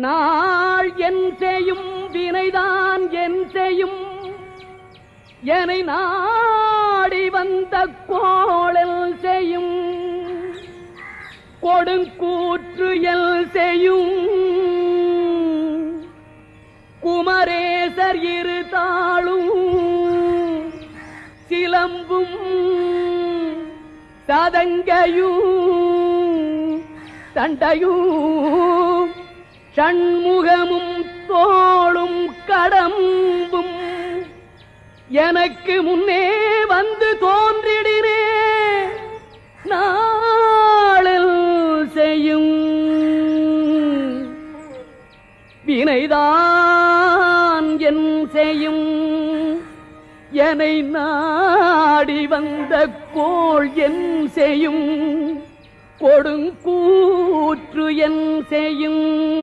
நாள் என் செய்யும் வினைதான் என் செய்யும் என்னை நாடி வந்த கோளல் செய்யும் கொடுங்கூற்று எல் செய்யும் குமரேசர் இரு தாளும் சிலம்பும் சதங்கையும் தண்டையும் சண்முகமும் தோளும் கடம்பும் எனக்கு முன்னே வந்து தோன்றிடினே நாளில் செய்யும் வினைதான் என் செய்யும் என்னை நாடி வந்த கோள் என் செய்யும் கொடுங்கூற்று என் செய்யும்